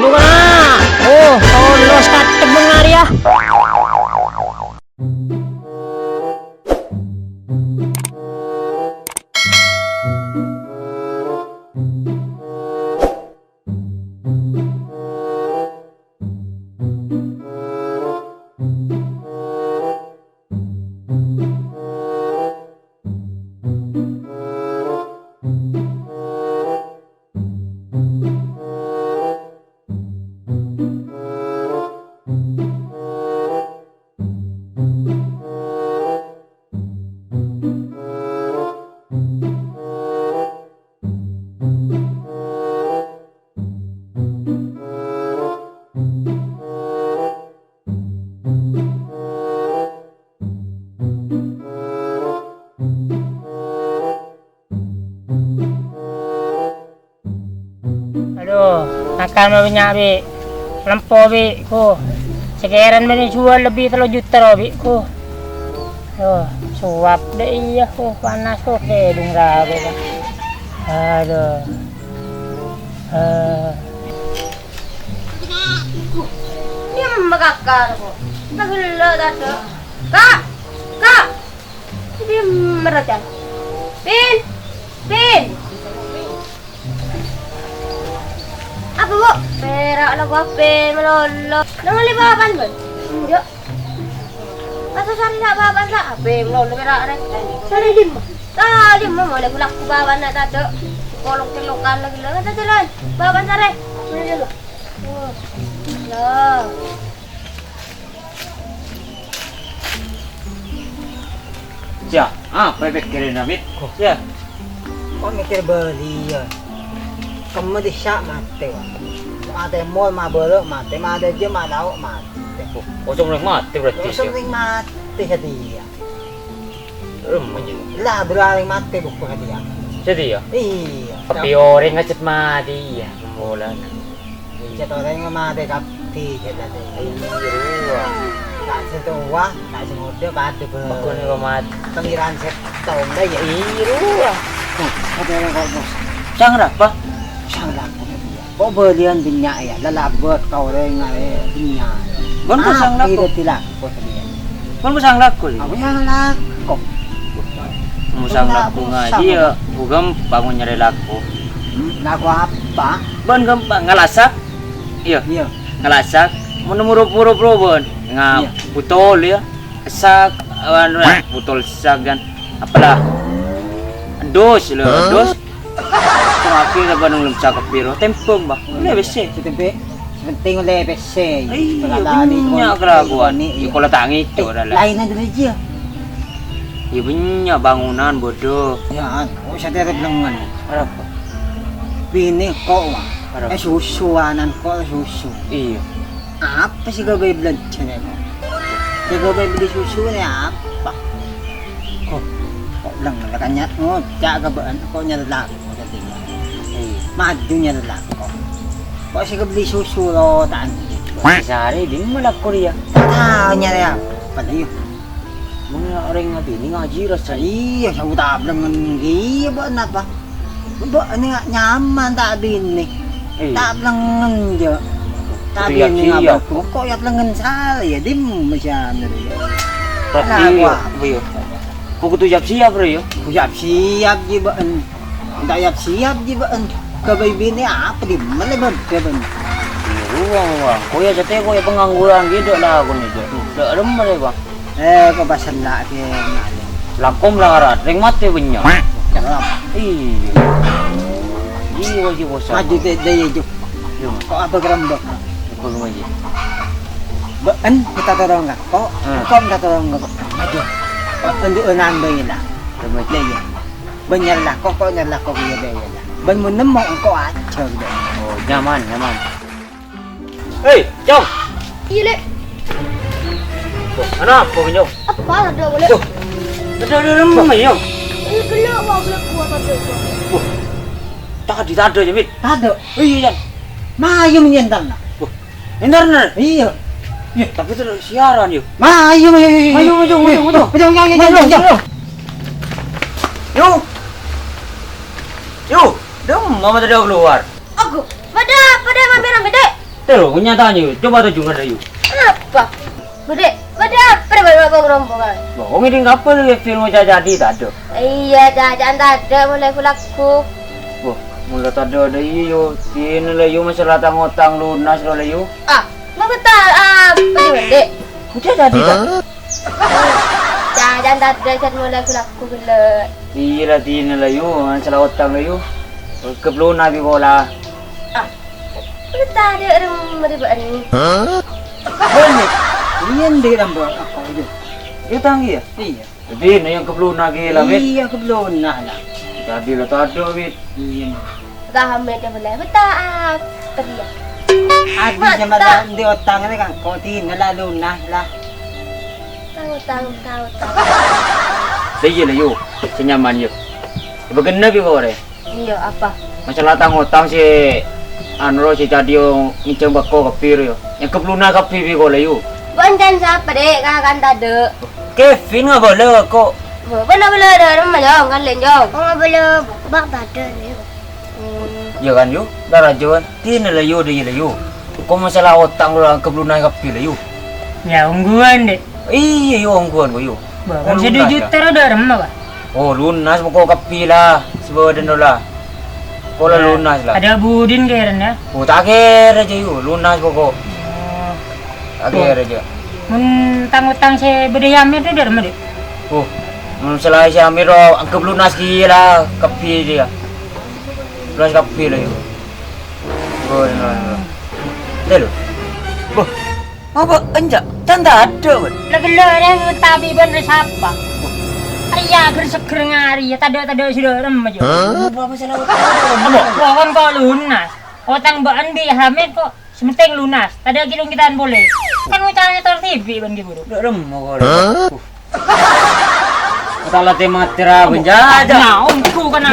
Aduh kena. Oh, los katek bengar ya. Aduh, nakal mah bi, lempo bi, ku. Sekeran mana jual lebih 3 juta loh bi, ku. Suap deh iya, ku panas ku kedung rabe kan. Aduh, Dia membakar ku. Nagila tado. Kak, kak. Dia merajan. Pin. Apa bu? Perak lah gua pin melolo. Nang libaban bun. Enggak. Masa sari nak baban tak? Apa melolo perak rek. Sari dim. Tadi mau mulai kulak ku baban nak tado. Kolok celokan lagi lah kata jalan. Baban sare. Mana dulu? Lah. Ya, apa pikirin Amit? Ya, Kok mikir beli ya? Kamu di syak mati wah. Ada mall mah belok mati, mah ada je mah lauk mati. oh cuma mati berarti Terus sering mati hadiah. Menyu. Lah beraling mati buku hadiah. Jadi ya, Iya. tapi orang ngecet mati ya, mulan. Jadi orang mah ada kapti jadi. Iya. Tak setua, tak semudah pada ber. Bakun ni mati. Pengiran setong dah ya. Iya. Ada orang kau bos. Sang apa? Sangat aku hadiah. Kok belian binyak ya? Lalabot kau orang ngai binyak. Bon ko sang Tidak lako. tidak kau hadiah. Bon ko sang lako. Aku yang laku. Musang lako ngaji ya, bugam bangun nyari lako. Laku apa? Bon gampa ngalasak. Iya, Iya. ngalasak. Menumurup-murup bon. Nga Iya. putol ya. Sak anu putol sak dan apalah. Dos lo, dos. Terakhir na ba nung lumsa ka pero tempong ba? Wala bese. Setempe, penting oleh PC. Ay, bunya keraguan ni. Ikola tangi itu adalah. Lain na dulu aja. Ibunya bangunan bodoh. Ya, oh saya terap lengan. Apa? Bini kok wah. Apa? Susuanan kok susu. Iya. Apa sih gabay blood channel ko? Si gabay beli susu ni apa? Kok lang kanya mo, jaga baan ko niya lalaki ko dati. Iya. Madu niya lalaki ko. Kok si gabay susu lo taan. Sari din malak Korea. Tao niya ya. Palayo. Mga orang nga bini ngaji rasa. Iya, sa utab lang ng iya ba na ba? Ba ano nga nyaman ta bini. Iya. Tab lang nyo. Tabi Tiyak ni nga siya. ba ko koyat lang ng sala ya di mo masyado rin. Berarti Kenapa? Boyo. Kuku tu siap bro yo. Siap di ba an. Dayap siap di ba an. Kabay bini apa di malibad ka ba? Uang. Kuya jate kuya pengangguran gitu lah aku nih. Dak remar ya bang. Pabasan lagi ngalim. Lakom lah arat. Ring mati punya. Sarap. Iya. Iya wajib bosan. Maju daya juk. Yo. Kok apa gerambak? Ikut ngaji. Ba an kita torong ka. Kok kita torong ka. Maju. Tunduan ba yun lah. Remaja. Daya. Banyar lah kok nyar lah kok ya daya lah. Ban mo nemo ko acer deh. Oh nyaman. Hei, Jom. Iya le. Ano? Punya. Apa ada boleh? Ada rumah yo. Ini gelap boleh kuat ada. Tak ada Jamit. Tado. Iya Jan. Mayo menyentan lah. Benar. Iya. Tapi itu siaran yuk. Mayo. Yo, dong, mama tadi keluar. Aku. Pada mampir beda. Terus kenyataannya yuk, coba tuh juga yuk. Apa? Bude apa baru abang rombongan? Bohong ini ngapa lu film jadi tak ada. Iya, jangan tak ada mulai kulaku. Wah, mulai tak ada iyo. Ini lah yuk masalah utang lunas lah yuk. Ah, mau betul apa dek? Udah jadi tak? Jangan tak ada jangan mulai kulaku gila. Iya lah ini lah yuk masalah utang lah yuk. Kebelum nabi bola. Ah, betul ada orang meribut ni. Benar. Iya di dalam aku itu. Dia tanggi ya? Iya. Jadi yang kebelum lagi lah wit. Iya kebelum nah lah. Jadi lah tak ada wit. Iya. Dah ambil dia boleh betul apa dia? Adi sama dah di otak ni kan kau tin lalu nah lah. Tahu. Iya lah yuk. Senyaman yuk. Bagaimana bi kau re? Iya apa? Masalah utang si anu si tadi yang ngiceng bako kapir yo. Yang kebelum nak kapir bi kau lah yuk. Bondan siapa dek? Kakak tak ada. Kevin nggak boleh kok. Boleh ada rumah jom kan lain jom. Oh boleh bak tak ada ni. Ya kan yuk. Darah jawan. Tina lah yuk dia lah yuk. Kau masalah utang orang kebelum nak kapir lah yuk. Ya ungguan deh. Iya yuk ongguan kau yuk. Bahkan 1 juta ada remah, Pak. Oh lunas mau kau kapir lah. Sebadan lah. Kau lah lunas lah. Ada Budin keren ya. Oh tak kira aja yuk. Lunas pokok. Tak kira aja. Mentang-utang saya berdayamnya itu dari mana? Oh, masalah si Amir ang keblunas gila kapi dia. Lunas kapi lah yun. Telo. Boh, apa enggak? Tanda ada kan? Lagi-lagi yang tabi bener siapa? Ayah gerseker ngari ya tada sudah rem aja. Apa masalah Wah kan kau lunas. Otang baan bi hamid kok sementing lunas. Tadi kita kitaan boleh. Kan ucaranya TV ban gitu. Udah rem mau kau. Kalau tema tera penjaja. Nah, ku kan